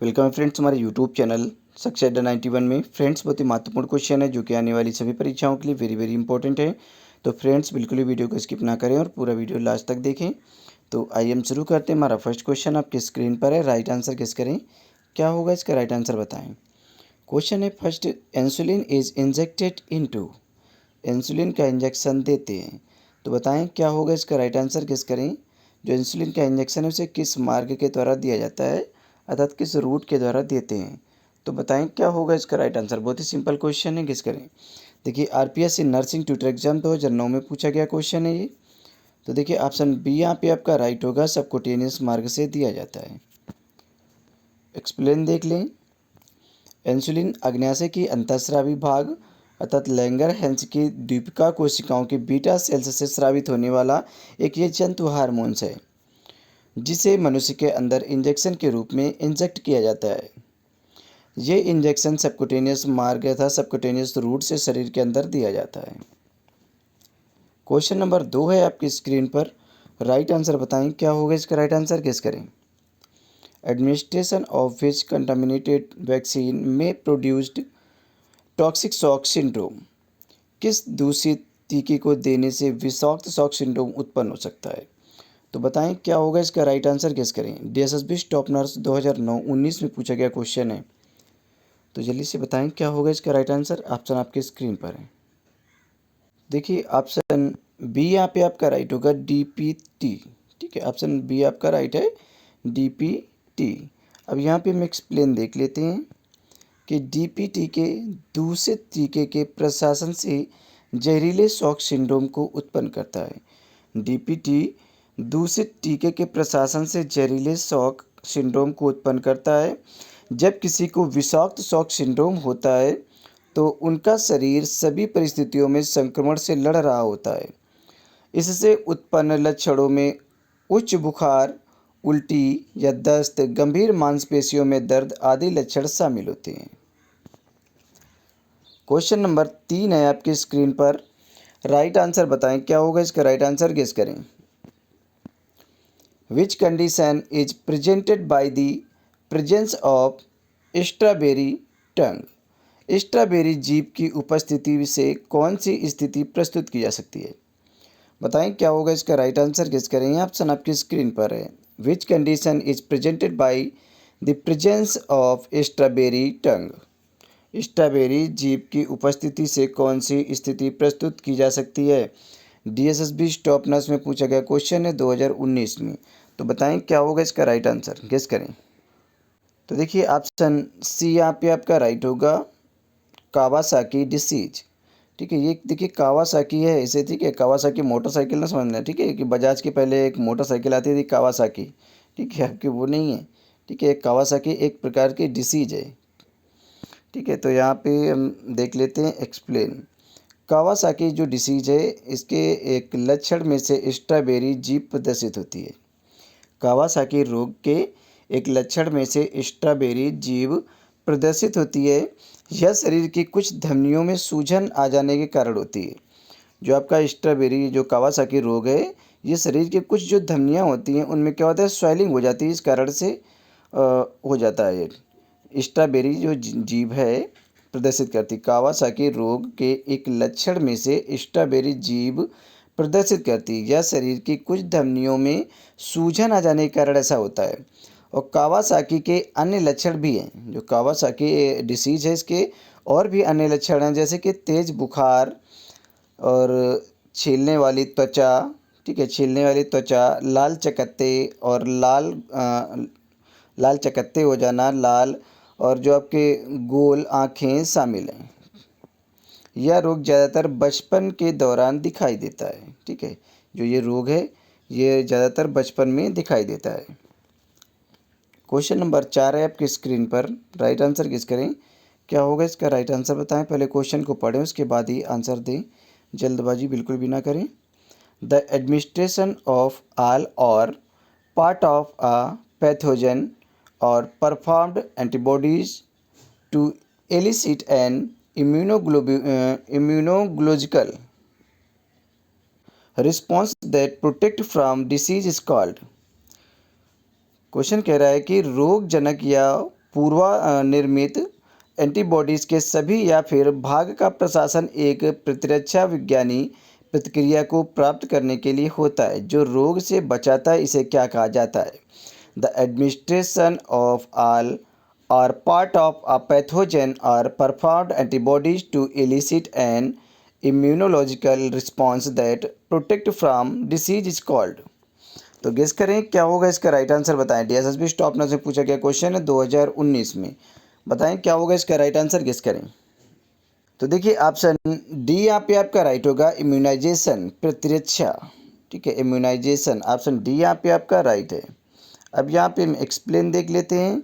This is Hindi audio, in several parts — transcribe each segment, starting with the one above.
वेलकम फ्रेंड्स हमारे यूट्यूब चैनल सक्सेस अड्डा 91 में। फ्रेंड्स बहुत ही महत्वपूर्ण क्वेश्चन है जो कि आने वाली सभी परीक्षाओं के लिए वेरी वेरी इंपॉर्टेंट है। तो फ्रेंड्स बिल्कुल ही वीडियो को स्किप ना करें और पूरा वीडियो लास्ट तक देखें। तो आइए हम शुरू करते हैं। हमारा फर्स्ट क्वेश्चन आपकी स्क्रीन पर है। राइट आंसर गेस करें, क्या होगा इसका राइट आंसर बताएं। क्वेश्चन है first, insulin is injected into. Insulin का इंजेक्शन देते हैं, तो बताएं क्या होगा इसका राइट आंसर गेस करें। जो इंसुलिन का इंजेक्शन है उसे किस मार्ग के द्वारा दिया जाता है, अर्थात किस रूट के द्वारा देते हैं। तो बताएं क्या होगा इसका राइट आंसर। बहुत ही सिंपल क्वेश्चन है, गेस करें। देखिए आरपीएससी नर्सिंग ट्यूटर एग्जाम 2009 में पूछा गया क्वेश्चन है ये। तो देखिए ऑप्शन बी यहाँ पे आपका राइट होगा, सबक्यूटेनियस मार्ग से दिया जाता है। एक्सप्लेन देख लें। इंसुलिन अग्न्याशय की अंतःस्रावी भाग अर्थात लैंगर-हैंस की द्वीपिका कोशिकाओं के बीटा सेल्स से स्रावित होने वाला एक ये जंतु हार्मोन्स है जिसे मनुष्य के अंदर इंजेक्शन के रूप में इंजेक्ट किया जाता है। ये इंजेक्शन सबक्यूटेनियस मार्ग तथा सबक्यूटेनियस रूट से शरीर के अंदर दिया जाता है। क्वेश्चन नंबर 2 है आपकी स्क्रीन पर। राइट आंसर बताएं क्या होगा इसका राइट आंसर गेस करें। Administration of which contaminated vaccine में प्रोड्यूस्ड टॉक्सिक शॉक सिंड्रोम। किस दूषित टीके को देने से विषाक्त शॉक सिंड्रोम उत्पन्न हो सकता है। तो बताएं क्या होगा इसका राइट आंसर गेस करें। डीएसएसबी स्टॉप नर्स 2009-19 में पूछा गया क्वेश्चन है। तो जल्दी से बताएं क्या होगा इसका राइट आंसर। ऑप्शन आपके स्क्रीन पर है। देखिए ऑप्शन बी यहाँ पे आपका राइट होगा, डीपीटी। ठीक है, ऑप्शन बी आपका राइट है, डीपीटी। अब यहाँ पे हम एक्सप्लेन देख लेते हैं कि डीपीटी के दूषित टीके के प्रशासन से जहरीले शॉक सिंड्रोम को उत्पन्न करता है। डीपीटी दूषित टीके के प्रशासन से जहरीले शॉक सिंड्रोम को उत्पन्न करता है। जब किसी को विषाक्त शॉक सिंड्रोम होता है तो उनका शरीर सभी परिस्थितियों में संक्रमण से लड़ रहा होता है। इससे उत्पन्न लक्षणों में उच्च बुखार, उल्टी या दस्त, गंभीर मांसपेशियों में दर्द आदि लक्षण शामिल होते हैं। क्वेश्चन नंबर 3 है आपकी स्क्रीन पर। राइट आंसर बताएं क्या होगा इसका राइट आंसर गेस करें। विच condition is presented by the presence of strawberry tongue. Strawberry जीभ की उपस्थिति से कौन सी स्थिति प्रस्तुत की जा सकती है। बताएं क्या होगा इसका राइट आंसर गेस करें। ऑप्शन आपकी स्क्रीन पर है। विच condition is presented by the presence of strawberry tongue. Strawberry जीभ की उपस्थिति से कौन सी स्थिति प्रस्तुत की जा सकती है। डीएसएसबी स्टॉप नर्स में पूछा गया क्वेश्चन है 2019 में। तो बताएं क्या होगा इसका राइट आंसर गेस करें। तो देखिए ऑप्शन सी यहाँ पे आपका राइट होगा, कावासाकी डिसीज। ठीक है, ये देखिए कावासाकी है इसे। ठीक है, कावासाकी मोटरसाइकिल ना समझना। ठीक है, कि बजाज के पहले एक मोटरसाइकिल आती थी कावासाकी। ठीक है, आपकी वो नहीं है। ठीक है, कावासाकी एक प्रकार की डिसीज है। ठीक है, तो यहाँ पे हम देख लेते हैं एक्सप्लेन। कावासाकी जो डिसीज है इसके एक लक्षण में से स्ट्रॉबेरी जीभ प्रदर्शित होती है। कावासाकी रोग के एक लक्षण में से स्ट्रॉबेरी जीभ प्रदर्शित होती है। यह शरीर की कुछ धमनियों में सूजन आ जाने के कारण होती है। जो आपका स्ट्रॉबेरी जो कावासाकी रोग है, ये शरीर के कुछ जो धमनियाँ होती हैं उनमें क्या होता है, स्वेलिंग हो जाती है। इस कारण से हो जाता है। स्ट्रॉबेरी जो जीभ है प्रदर्शित करती, कावासाकी रोग के एक लक्षण में से स्ट्रॉबेरी जीभ प्रदर्शित करती है। यह शरीर की कुछ धमनियों में सूजन आ जाने के कारण ऐसा होता है। और कावासाकी के अन्य लक्षण भी हैं। जो कावासाकी डिसीज है इसके और भी अन्य लक्षण हैं, जैसे कि तेज बुखार और छीलने वाली त्वचा। ठीक है, छीलने वाली त्वचा, लाल चकत्ते और लाल चकत्ते हो जाना, लाल, और जो आपके गोल आँखें शामिल हैं। यह रोग ज़्यादातर बचपन के दौरान दिखाई देता है। ठीक है, जो ये रोग है ये ज़्यादातर बचपन में दिखाई देता है। क्वेश्चन नंबर 4 है आपकी स्क्रीन पर। राइट आंसर गेस करें क्या होगा इसका राइट आंसर बताएं। पहले क्वेश्चन को पढ़ें उसके बाद ही आंसर दें, जल्दबाजी बिल्कुल भी ना करें। The administration of all or part of a pathogen or performed antibodies to elicit an immunological response that protect from disease is called। Question कह रहा है कि रोग जनक या पूर्व निर्मित एंटीबॉडीज़ के सभी या फिर भाग का प्रशासन एक प्रतिरक्षा विज्ञानी प्रतिक्रिया को प्राप्त करने के लिए होता है जो रोग से बचाता है। इसे क्या कहा जाता है? The administration of all or part of a pathogen or performed antibodies to elicit an immunological response that protect from disease is called। तो गेस करें क्या होगा इसका राइट आंसर बताएं। डीएसएसबी स्टॉपनर से पूछा गया क्वेश्चन है 2019 में। बताएं क्या होगा इसका राइट आंसर, गेस करें। तो देखिए ऑप्शन डी यहाँ पे आपका राइट होगा, इम्यूनाइजेशन, प्रतिरक्षा। ठीक है, इम्यूनाइजेशन, ऑप्शन डी यहाँ पे आपका राइट है। अब यहाँ पे हम एक्सप्लेन देख लेते हैं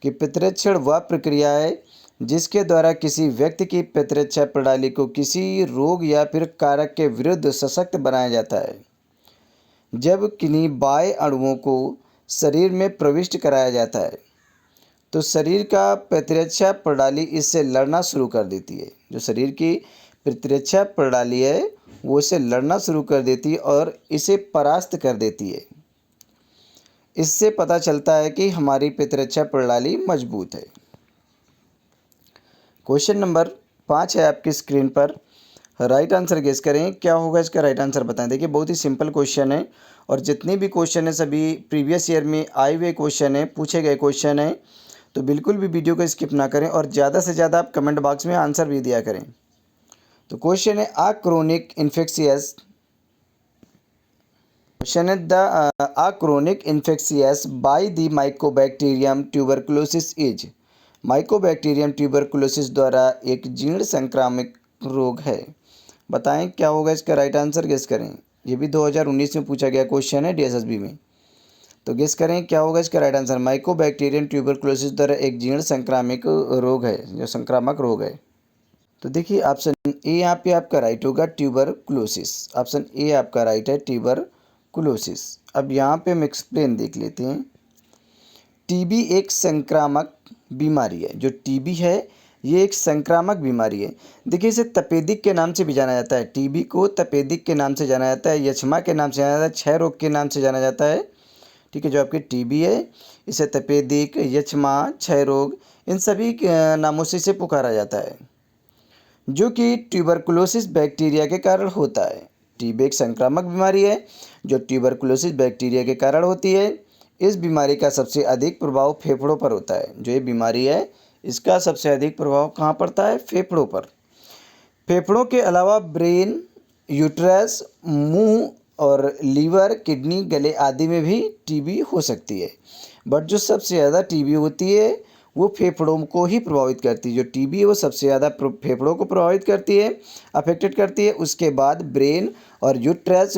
कि प्रतिरक्षण वह प्रक्रिया है जिसके द्वारा किसी व्यक्ति की प्रतिरक्षा प्रणाली को किसी रोग या फिर कारक के विरुद्ध सशक्त बनाया जाता है। जब किन्हीं बाह्य अणुओं को शरीर में प्रविष्ट कराया जाता है तो शरीर का प्रतिरक्षा प्रणाली इससे लड़ना शुरू कर देती है। जो शरीर की प्रतिरक्षा प्रणाली है वो इसे लड़ना शुरू कर देती है और इसे परास्त कर देती है। इससे पता चलता है कि हमारी प्रतिरक्षा प्रणाली मजबूत है। क्वेश्चन नंबर 5 है आपकी स्क्रीन पर। राइट आंसर गेस करें क्या होगा इसका राइट आंसर बताएं। देखिए बहुत ही सिंपल क्वेश्चन है और जितने भी क्वेश्चन है सभी प्रीवियस ईयर में आए हुए क्वेश्चन है, पूछे गए क्वेश्चन है। तो बिल्कुल भी वीडियो को स्किप ना करें और ज़्यादा से ज़्यादा आप कमेंट बॉक्स में आंसर भी दिया करें। तो क्वेश्चन है a chronic infectious Question is the a chronic infectious by the Mycobacterium tuberculosis is। Mycobacterium tuberculosis द्वारा एक जीर्ण संक्रामक रोग है। बताएं क्या होगा इसका राइट आंसर, गेस करें। ये भी 2019 में पूछा गया क्वेश्चन है डीएसएसबी में। तो गेस करें क्या होगा इसका राइट आंसर। माइकोबैक्टीरियम ट्यूबरकुलोसिस द्वारा एक जीर्ण संक्रामक रोग है, जो संक्रामक रोग है। तो देखिए ऑप्शन ए यहाँ पे आपका राइट होगा, ट्यूबरकुलोसिस। ऑप्शन ए आपका राइट है, ट्यूबरकुलोसिस। अब यहाँ पे हम एक्सप्लेन देख लेते हैं। टीबी एक संक्रामक बीमारी है। जो टीबी है ये एक संक्रामक बीमारी है। देखिए इसे तपेदिक के नाम से भी जाना जाता है। टीबी को तपेदिक के नाम से जाना जाता है, यक्ष्मा के नाम से जाना जाता है, क्षय रोग के नाम से जाना जाता है। ठीक है, जो आपकी टीबी है इसे तपेदिक, यक्ष्मा, क्षय रोग इन सभी नामों से इसे पुकारा जाता है, जो कि ट्यूबरकुलोसिस बैक्टीरिया के कारण होता है। टीबी एक संक्रामक बीमारी है जो ट्यूबरकुलोसिस बैक्टीरिया के कारण होती है। इस बीमारी का सबसे अधिक प्रभाव फेफड़ों पर होता है। जो ये बीमारी है इसका सबसे अधिक प्रभाव कहाँ पड़ता है? फेफड़ों पर। फेफड़ों के अलावा ब्रेन, यूट्रस, मुंह और लीवर, किडनी, गले आदि में भी टीबी हो सकती है। बट जो सबसे ज़्यादा टीबी होती है वो फेफड़ों को ही प्रभावित करती है। जो टीबी है वो सबसे ज़्यादा फेफड़ों को प्रभावित करती है, अफेक्टेड करती है। उसके बाद ब्रेन और यूट्रस,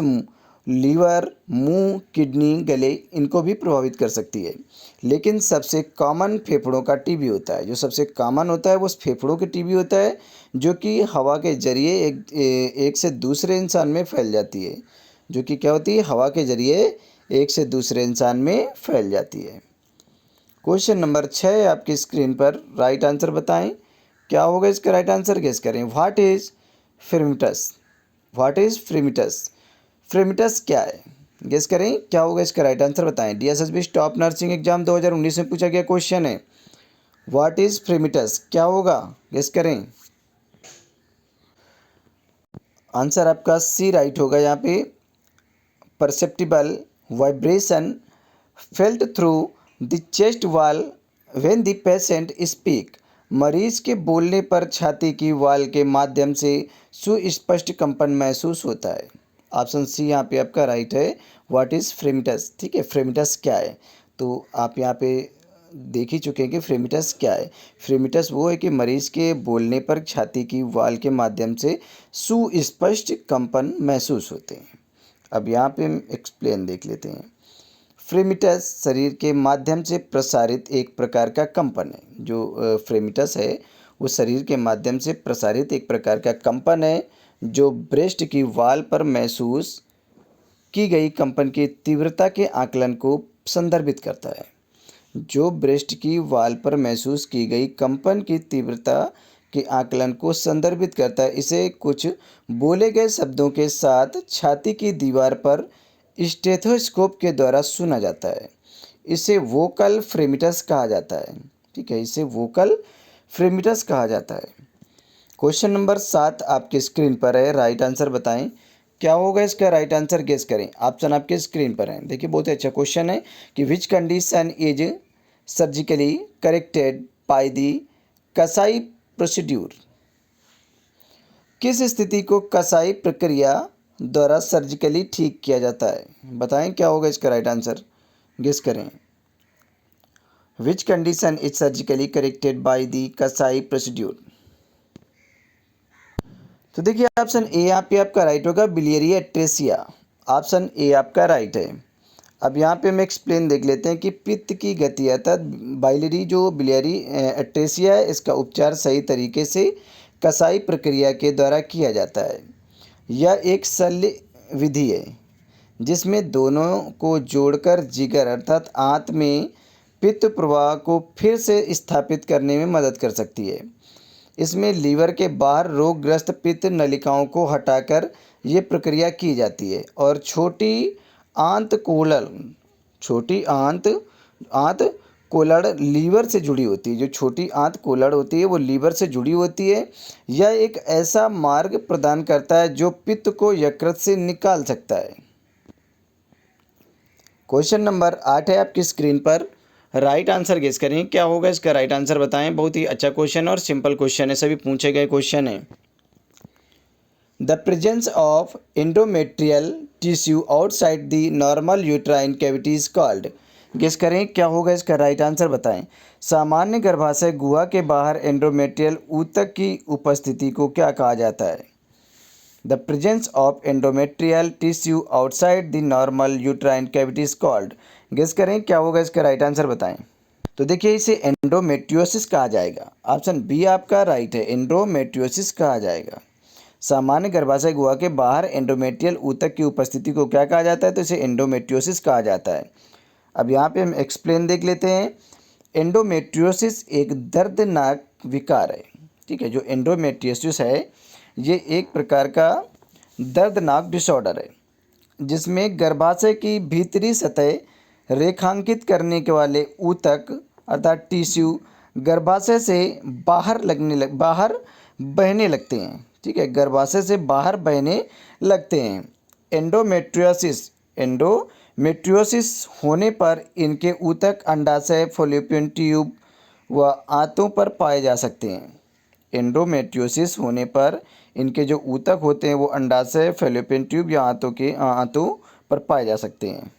लीवर, मुंह, किडनी, गले इनको भी प्रभावित कर सकती है। लेकिन सबसे कॉमन फेफड़ों का टीबी होता है। जो सबसे कॉमन होता है वो फेफड़ों के टीबी होता है, जो कि हवा के जरिए एक से दूसरे इंसान में फैल जाती है। जो कि क्या होती है? हवा के जरिए एक से दूसरे इंसान में फैल जाती है। क्वेश्चन नंबर 6 आपकी स्क्रीन पर। राइट आंसर बताएं क्या होगा इसका राइट आंसर, गेस करें। What is fremitus? What is fremitus? Fremitus क्या है? गेस करें क्या होगा इसका राइट आंसर बताएं। डीएसएसबी स्टाफ नर्सिंग एग्जाम 2019 में पूछा गया क्वेश्चन है। व्हाट इज़ फ्रेमिटस क्या होगा, गेस करें। आंसर आपका सी राइट होगा यहाँ पे। Perceptible vibration felt through the chest wall when the patient speak. मरीज के बोलने पर छाती की वॉल के माध्यम से सुस्पष्ट कंपन महसूस होता है। ऑप्शन सी यहाँ पे आपका राइट है। What is fremitus? ठीक है, फ्रेमिटस क्या है? तो आप यहाँ पे देख ही चुके हैं कि फ्रेमिटस क्या है। फ्रेमिटस वो है कि मरीज के बोलने पर छाती की वॉल के माध्यम से सुस्पष्ट कंपन महसूस होते हैं। अब यहाँ पे हम एक्सप्लेन देख लेते हैं। फ्रेमिटस शरीर के माध्यम से प्रसारित एक प्रकार का कंपन है। जो फ्रेमिटस है वो शरीर के माध्यम से प्रसारित एक प्रकार का कंपन है जो ब्रेस्ट की वॉल पर महसूस की गई कंपन की तीव्रता के आकलन को संदर्भित करता है। जो ब्रेस्ट की वॉल पर महसूस की गई कंपन की तीव्रता के आकलन को संदर्भित करता है। इसे कुछ बोले गए शब्दों के साथ छाती की दीवार पर स्टेथोस्कोप के द्वारा सुना जाता है। इसे वोकल फ्रेमिटस कहा जाता है। ठीक है, इसे वोकल फ्रेमिटस कहा जाता है। क्वेश्चन नंबर 7 आपके स्क्रीन पर है, राइट आंसर बताएं क्या होगा इसका, राइट आंसर गेस करें। ऑप्शन आपके स्क्रीन पर है, देखिए बहुत ही अच्छा क्वेश्चन है कि which condition is surgically corrected by the कसाई प्रोसीड्यूर। किस स्थिति को कसाई प्रक्रिया द्वारा सर्जिकली ठीक किया जाता है, बताएं क्या होगा इसका राइट आंसर, गेस करें। विच condition is surgically corrected by the कसाई प्रोसीड्यूर। तो देखिए ऑप्शन ए यहाँ पे आपका राइट होगा, बिलियरी एट्रेसिया। ऑप्शन ए आपका राइट है। अब यहाँ पे हम एक्सप्लेन देख लेते हैं कि पित्त की गति अर्थात बाइलरी जो बिलियरी एट्रेसिया है, इसका उपचार सही तरीके से कसाई प्रक्रिया के द्वारा किया जाता है। यह एक शल्य विधि है जिसमें दोनों को जोड़कर जिगर अर्थात आंत में पित्त प्रवाह को फिर से स्थापित करने में मदद कर सकती है। इसमें लीवर के बाहर रोगग्रस्त पित्त नलिकाओं को हटाकर ये प्रक्रिया की जाती है और छोटी आंत कोलड़ लीवर से जुड़ी होती है। जो छोटी आंत कोलड़ होती है वो लीवर से जुड़ी होती है। यह एक ऐसा मार्ग प्रदान करता है जो पित्त को यकृत से निकाल सकता है। क्वेश्चन नंबर 8 है आपकी स्क्रीन पर, राइट आंसर गेस करें क्या होगा इसका, राइट आंसर बताएं। बहुत ही अच्छा क्वेश्चन और सिंपल क्वेश्चन है, सभी पूछे गए क्वेश्चन है। The presence of endometrial tissue outside the normal uterine cavity is called. Guess करें क्या होगा इसका, राइट आंसर बताएं। सामान्य गर्भाशय गुहा के बाहर एंडोमेट्रियल ऊतक की उपस्थिति को क्या कहा जाता है। The presence of endometrial tissue outside the normal uterine cavity is called. Guess करें क्या होगा इसका, राइट आंसर बताएं। तो देखिए इसे एंडोमेट्रियोसिस कहा जाएगा। ऑप्शन बी आपका राइट है, एंडोमेट्रियोसिस कहा जाएगा। सामान्य गर्भाशय गुहा के बाहर एंडोमेट्रियल ऊतक की उपस्थिति को क्या कहा जाता है, तो इसे एंडोमेट्रियोसिस कहा जाता है। अब यहाँ पे हम एक्सप्लेन देख लेते हैं। एंडोमेट्रियोसिस एक दर्दनाक विकार है, ठीक है। जो एंडोमेट्रियोसिस है ये एक प्रकार का दर्दनाक डिसऑर्डर है जिसमें गर्भाशय की भीतरी सतह रेखांकित करने के वाले ऊतक अर्थात टिश्यू गर्भाशय से बाहर बहने लगते हैं, ठीक है, गर्भाशय से बाहर बहने लगते हैं। एंडोमेट्रियोसिस होने पर इनके ऊतक अंडाशय, फॉलोपियन ट्यूब व आंतों पर पाए जा सकते हैं। एंडोमेट्रियोसिस होने पर इनके जो ऊतक होते हैं वो अंडाशय, फैलोपियन ट्यूब या आंतों पर पाए जा सकते हैं।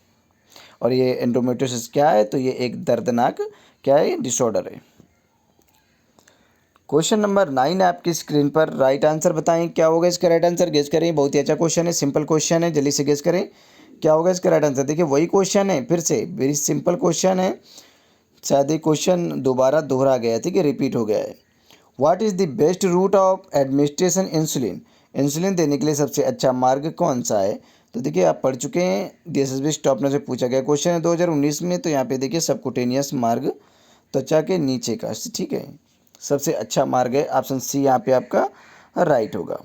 और ये एंडोमेट्रियोसिस क्या है, तो ये एक दर्दनाक क्या है, डिसऑर्डर है। क्वेश्चन नंबर 9 है आपकी स्क्रीन पर, राइट आंसर बताएं क्या होगा इसका, राइट आंसर गेस करें। बहुत ही अच्छा क्वेश्चन है, सिंपल क्वेश्चन है, जल्दी से गेस करें क्या होगा इसका राइट आंसर। देखिए वही क्वेश्चन है, फिर से वेरी सिंपल क्वेश्चन है, शायद ये क्वेश्चन दोबारा दोहरा गया है, ठीक है, रिपीट हो गया है। What is the best route of administration insulin. Insulin देने के लिए सबसे अच्छा मार्ग कौन सा है। तो देखिए आप पढ़ चुके हैं, DSSB स्टॉपनर से पूछा गया क्वेश्चन है 2019 में। तो यहाँ पे देखिए सबकुटेनियस मार्ग त्वचा के नीचे का, ठीक है, सबसे अच्छा मार्ग है। ऑप्शन सी यहाँ पे आपका राइट होगा।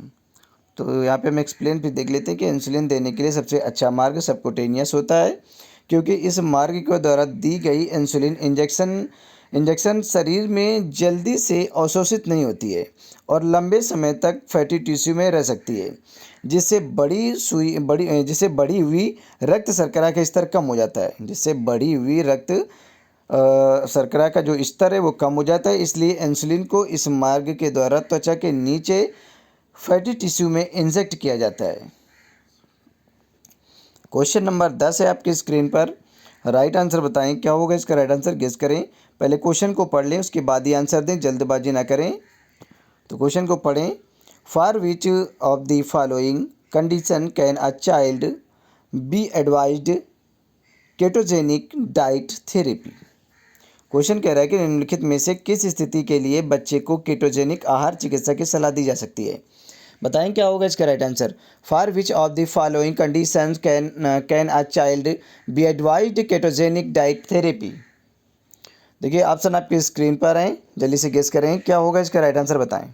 तो यहाँ पे हम एक्सप्लेन भी देख लेते हैं कि इंसुलिन देने के लिए सबसे अच्छा मार्ग सबकुटेनियस होता है, क्योंकि इस मार्ग के द्वारा दी गई इंसुलिन इंजेक्शन शरीर में जल्दी से अवशोषित नहीं होती है और लंबे समय तक फैटी टिश्यू में रह सकती है, जिससे बढ़ी हुई रक्त शर्करा का स्तर कम हो जाता है। जिससे बढ़ी हुई रक्त शर्करा का जो स्तर है वो कम हो जाता है। इसलिए इंसुलिन को इस मार्ग के द्वारा त्वचा के नीचे फैटी टिश्यू में इंजेक्ट किया जाता है। क्वेश्चन नंबर 10 है आपकी स्क्रीन पर, राइट आंसर बताएं क्या होगा इसका, राइट आंसर गेस करें। पहले क्वेश्चन को पढ़ लें, उसके बाद ही आंसर दें, जल्दबाजी ना करें। तो क्वेश्चन को पढ़ें। For which of the following condition can a child B advised ketogenic diet therapy. Question कह रहा है कि निम्नलिखित में से किस स्थिति के लिए बच्चे को केटोजेनिक आहार चिकित्सा की सलाह दी जा सकती है। बताएं क्या होगा इसका right answer. For which of the following conditions can a child B advised ketogenic diet therapy. देखिए ऑप्शन आपकी स्क्रीन पर हैं, जल्दी से गेस करें क्या होगा इसका राइट आंसर बताएं।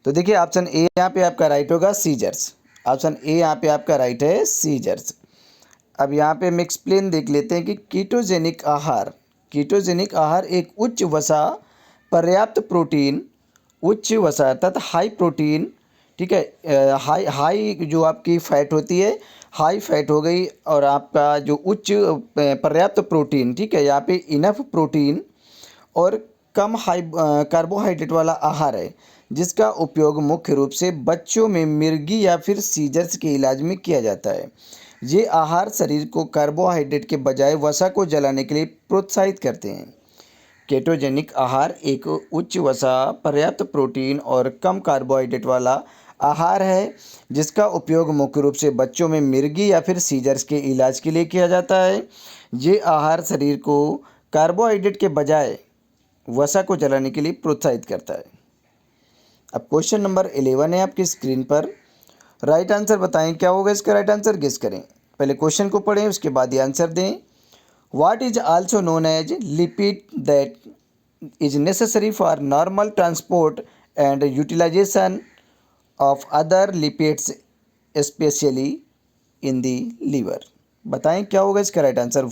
तो देखिए ऑप्शन ए यहाँ पे आपका राइट होगा, सीजर्स। ऑप्शन ए यहाँ पे आपका राइट है, सीजर्स। अब यहाँ पे हम एक्सप्लेन देख लेते हैं कि कीटोजेनिक आहार एक उच्च वसा पर्याप्त प्रोटीन, उच्च वसा तथा हाई प्रोटीन, ठीक है, हाई हाई जो आपकी फैट होती है, हाई फैट हो गई, और आपका जो उच्च पर्याप्त प्रोटीन, ठीक है, यहाँ पे इनफ प्रोटीन और कम हाई कार्बोहाइड्रेट वाला आहार है, जिसका उपयोग मुख्य रूप से बच्चों में मिर्गी या फिर सीजर्स के इलाज में किया जाता है। ये आहार शरीर को कार्बोहाइड्रेट के बजाय वसा को जलाने के लिए प्रोत्साहित करते हैं। केटोजेनिक आहार एक उच्च वसा, पर्याप्त प्रोटीन और कम कार्बोहाइड्रेट वाला आहार है, जिसका उपयोग मुख्य रूप से बच्चों में मिर्गी या फिर सीजर्स के इलाज के लिए किया जाता है। ये आहार शरीर को कार्बोहाइड्रेट के बजाय वसा को जलाने के लिए प्रोत्साहित करता है। अब क्वेश्चन नंबर 11 है आपकी स्क्रीन पर। राइट आंसर बताएं, क्या होगा इसका राइट आंसर, गेस करें। पहले क्वेश्चन को पढ़ें, उसके बाद ये आंसर दें। What is also known as lipid that is necessary for normal transport and utilization of other lipids specially in the liver. बताएं क्या होगा इसका right answer.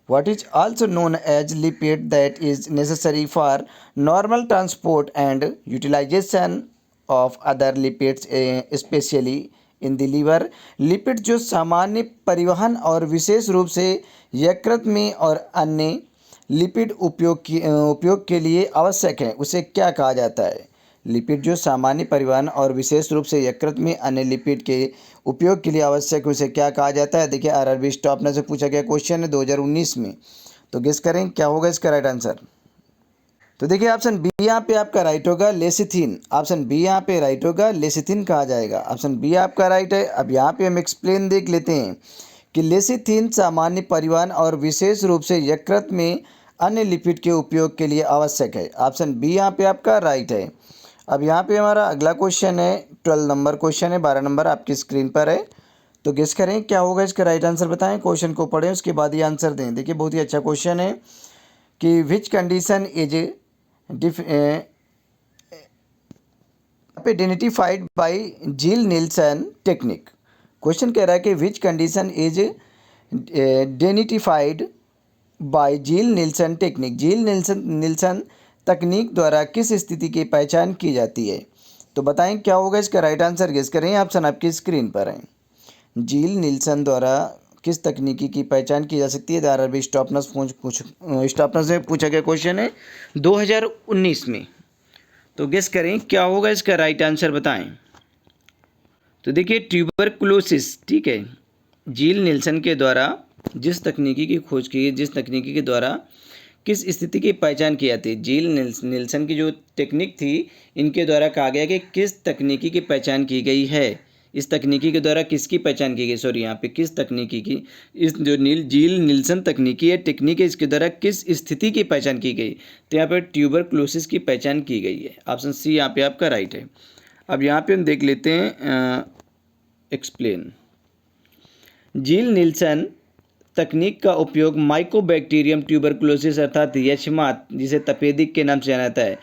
What is also known as lipid that is necessary for normal transport and utilization of other lipids especially in the liver। Lipid जो सामान्य परिवहन और विशेष रूप से यकृत में और अन्य लिपिड उपयोग के लिए आवश्यक है, उसे क्या कहा जाता है। लिपिड जो सामान्य परिवहन और विशेष रूप से यकृत में अन्य लिपिड के उपयोग के लिए आवश्यक है, उसे क्या कहा जाता है। देखिए आरआरबी स्टॉपनर से पूछा गया क्वेश्चन है 2019 में, तो गेस करें क्या होगा इसका राइट आंसर। तो देखिए ऑप्शन बी यहाँ पे आपका राइट होगा, लेसिथिन। ऑप्शन बी यहाँ पे राइट होगा, लेसिथिन कहा जाएगा। ऑप्शन बी आपका राइट है। अब यहाँ पे हम एक्सप्लेन देख लेते हैं कि लेसिथिन सामान्य परिवहन और विशेष रूप से यकृत में अन्य लिपिड के उपयोग के लिए आवश्यक है। ऑप्शन बी यहाँ पे आपका राइट है। अब यहाँ पे हमारा अगला क्वेश्चन है, 12 नंबर क्वेश्चन है, 12 नंबर आपकी स्क्रीन पर है। तो गेस करें क्या होगा इसका राइट आंसर बताएं। क्वेश्चन को पढ़ें, उसके बाद ये आंसर दें। देखिए बहुत ही अच्छा क्वेश्चन है कि which condition is identified by Ziehl Neelsen technique. Question कह रहा है कि which condition is identified by Ziehl Neelsen technique. Ziehl Neelsen तकनीक द्वारा किस स्थिति की पहचान की जाती है। तो बताएं क्या होगा इसका राइट आंसर, गेस करें। ऑप्शन आपकी स्क्रीन पर है। जील नील्सन द्वारा किस तकनीकी की पहचान की जा सकती है। आरआरबी स्टॉपनर से पूछा गया क्वेश्चन है 2019 में। तो गेस करें क्या होगा इसका राइट आंसर बताएं। तो देखिए ट्यूबरकुलोसिस, ठीक है, जील नील्सन के द्वारा जिस तकनीकी की खोज की, जिस तकनीकी के द्वारा किस स्थिति की पहचान की जाती है। जील नील्सन की जो टेक्निक थी, इनके द्वारा कहा गया कि किस तकनीकी की पहचान की गई है। इस तकनीकी के द्वारा किसकी पहचान की गई, सॉरी यहाँ पे किस तकनीकी की, इस जो जील नील्सन तकनीकी है, टेक्निक है, इसके द्वारा किस स्थिति की पहचान की गई। तो यहाँ पे ट्यूबरकुलोसिस की पहचान की गई है। ऑप्शन सी यहाँ पे आपका राइट है। अब यहाँ पे हम देख लेते हैं एक्सप्लेन। जील नील्सन तकनीक का उपयोग माइकोबैक्टीरियम ट्यूबरकुलोसिस अर्थात यक्षमात, जिसे तपेदिक के नाम से जाना जाता है,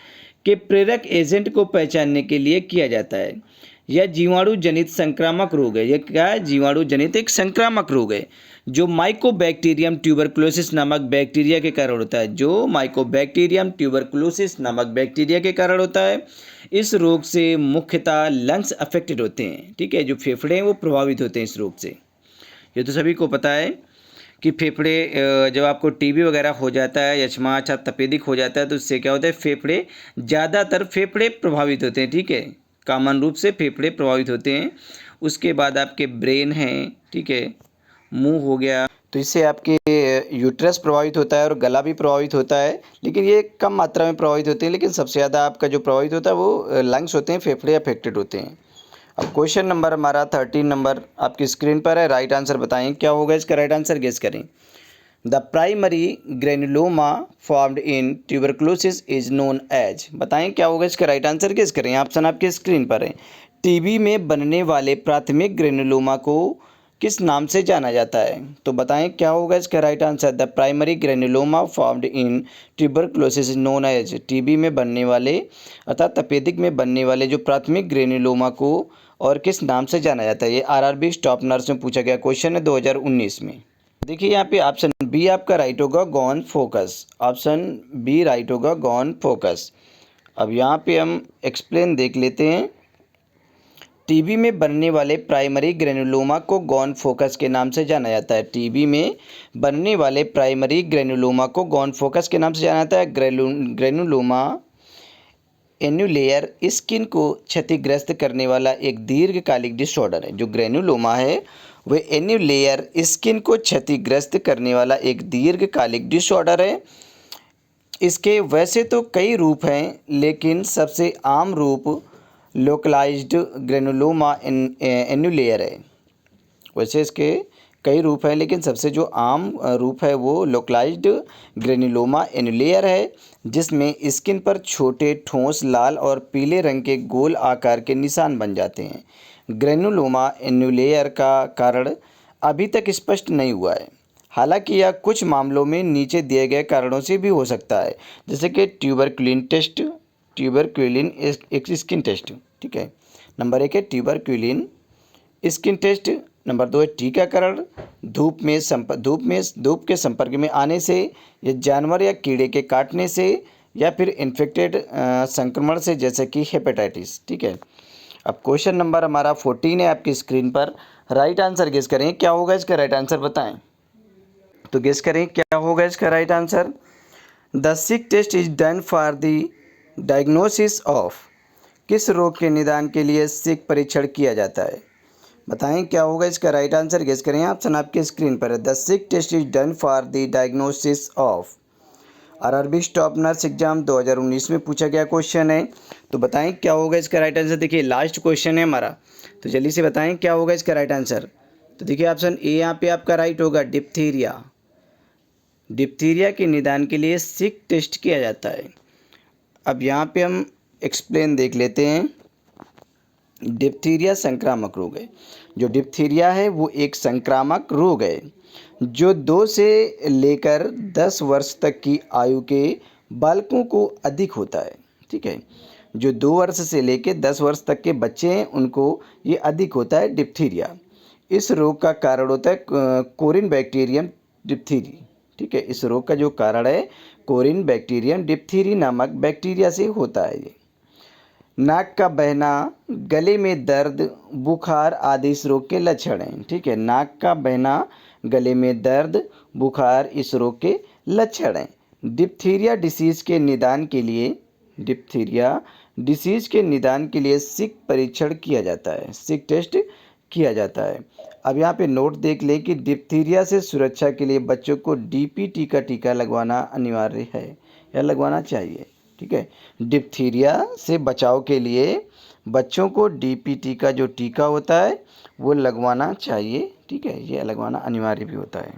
के प्रेरक एजेंट को पहचानने के लिए किया जाता है। यह जीवाणु जनित संक्रामक रोग है। यह क्या है, जीवाणु जनित एक संक्रामक रोग है जो माइकोबैक्टीरियम ट्यूबरकुलोसिस नामक बैक्टीरिया के कारण होता है। जो माइकोबैक्टीरियम ट्यूबरकुलोसिस नामक बैक्टीरिया के कारण होता है। इस रोग से मुख्यतः लंग्स अफेक्टेड होते हैं, ठीक है, जो फेफड़े हैं वो प्रभावित होते हैं इस रोग से। ये तो सभी को पता है कि फेफड़े जब आपको टीबी वगैरह हो जाता है, यक्ष्मा या तपेदिक हो जाता है, तो इससे क्या होता है, फेफड़े ज़्यादातर फेफड़े प्रभावित होते हैं, ठीक है, कॉमन रूप से फेफड़े प्रभावित होते हैं। उसके बाद आपके ब्रेन हैं, ठीक है, मुंह हो गया, तो इससे आपके यूट्रस प्रभावित होता है और गला भी प्रभावित होता है, लेकिन ये कम मात्रा में प्रभावित होते हैं। लेकिन सबसे ज़्यादा आपका जो प्रभावित होता है वो लंग्स होते हैं, फेफड़े अफेक्टेड होते हैं। अब क्वेश्चन नंबर हमारा 13 नंबर आपकी स्क्रीन पर है। राइट आंसर बताएं क्या होगा इसका राइट आंसर, गेस करें। The primary granuloma formed in tuberculosis is known as. बताएं क्या होगा इसका राइट आंसर, गेस करें। ऑप्शन आपकी स्क्रीन पर है। टीबी में बनने वाले प्राथमिक ग्रेनुलोमा को किस नाम से जाना जाता है। तो बताएं क्या होगा इसका right answer. The primary granuloma formed in tuberculosis is known as. TB में बनने वाले अर्थात तपेदिक में बनने वाले जो प्राथमिक ग्रेनुलोमा को और किस नाम से जाना जाता है। ये आरआरबी स्टॉप नर्स में पूछा गया क्वेश्चन है 2019 में। देखिए यहाँ पे ऑप्शन बी आपका राइट होगा, Ghon focus. Option B right होगा, गॉन फोकस। अब यहाँ पे हम एक्सप्लेन देख लेते हैं। टीबी में बनने वाले प्राइमरी ग्रेनुलोमा को गॉन फोकस के नाम से जाना जाता है। टीबी में बनने वाले प्राइमरी ग्रेनुलोमा को गॉन फोकस के नाम से जाना जाता है। ग्रेनुलोमा एन्युलेयर स्किन को क्षतिग्रस्त करने वाला एक दीर्घकालिक डिसऑर्डर है। जो ग्रेनुलोमा है वह एन्युलेयर स्किन को क्षतिग्रस्त करने वाला एक दीर्घकालिक डिसऑर्डर है। इसके वैसे तो कई रूप हैं, लेकिन सबसे आम रूप लोकलाइज्ड ग्रेनुलोमा एन्युलेयर है। वैसे इसके कई रूप हैं, लेकिन सबसे जो आम रूप है वो लोकलाइज्ड ग्रेनुलोमा एन्युलेयर है, जिसमें स्किन पर छोटे ठोस लाल और पीले रंग के गोल आकार के निशान बन जाते हैं। ग्रेनुलोमा एन्युलेयर का कारण अभी तक स्पष्ट नहीं हुआ है, हालांकि यह कुछ मामलों में नीचे दिए गए कारणों से भी हो सकता है, जैसे कि ट्यूबरक्युलिन टेस्ट, ट्यूबरक्युलिन एक स्किन टेस्ट। ठीक है, नंबर 1 है ट्यूबरक्युलिन स्किन टेस्ट। नंबर 2 है टीकाकरण, धूप के संपर्क में आने से, या जानवर या कीड़े के काटने से, या फिर इन्फेक्टेड संक्रमण से, जैसे कि हेपेटाइटिस। ठीक है, अब क्वेश्चन नंबर हमारा 14 है आपकी स्क्रीन पर। राइट आंसर गेस करें, क्या होगा इसका राइट आंसर बताएं। तो गेस करें क्या होगा इसका right answer. The Schick test is done for the diagnosis of. किस रोग के निदान के लिए सिक परीक्षण किया जाता है। बताएं क्या होगा इसका राइट आंसर, गेस करें। ऑप्शन आपके स्क्रीन पर है। The Schick test is done for the diagnosis of. RRB staff nurse exam 2019 में पूछा गया क्वेश्चन है। तो बताएं क्या होगा इसका राइट आंसर। देखिए लास्ट क्वेश्चन है हमारा, तो जल्दी से बताएं क्या होगा इसका राइट आंसर। तो देखिए ऑप्शन ए यहाँ पे आपका राइट होगा, डिप्थीरिया। डिप्थीरिया के निदान के लिए सिक टेस्ट किया जाता है। अब यहाँ पे हम एक्सप्लेन देख लेते हैं। डिप्थीरिया संक्रामक रोग है। जो डिप्थीरिया है वो एक संक्रामक रोग है जो 2 से लेकर 10 वर्ष तक की आयु के बालकों को अधिक होता है। ठीक है, जो 2 वर्ष से लेकर 10 वर्ष तक के बच्चे हैं उनको ये अधिक होता है डिप्थीरिया। इस रोग का कारण होता है कोरिन बैक्टीरियम डिप्थीरी। ठीक है, इस रोग का जो कारण है कोरिन बैक्टीरियम डिप्थीरी नामक बैक्टीरिया से होता है। ये नाक का बहना, गले में दर्द, बुखार आदि इस रोग के लक्षण हैं। ठीक है, नाक का बहना, गले में दर्द, बुखार इस रोग के लक्षण हैं। डिप्थीरिया डिसीज़ के निदान के लिए सिक परीक्षण किया जाता है, सिक टेस्ट किया जाता है। अब यहाँ पे नोट देख लें कि डिप्थीरिया से सुरक्षा के लिए बच्चों को डीपीटी का टीका लगवाना अनिवार्य है या लगवाना चाहिए। ठीक है, डिप्थीरिया से बचाव के लिए बच्चों को डीपीटी का जो टीका होता है वो लगवाना चाहिए। ठीक है, ये लगवाना अनिवार्य भी होता है।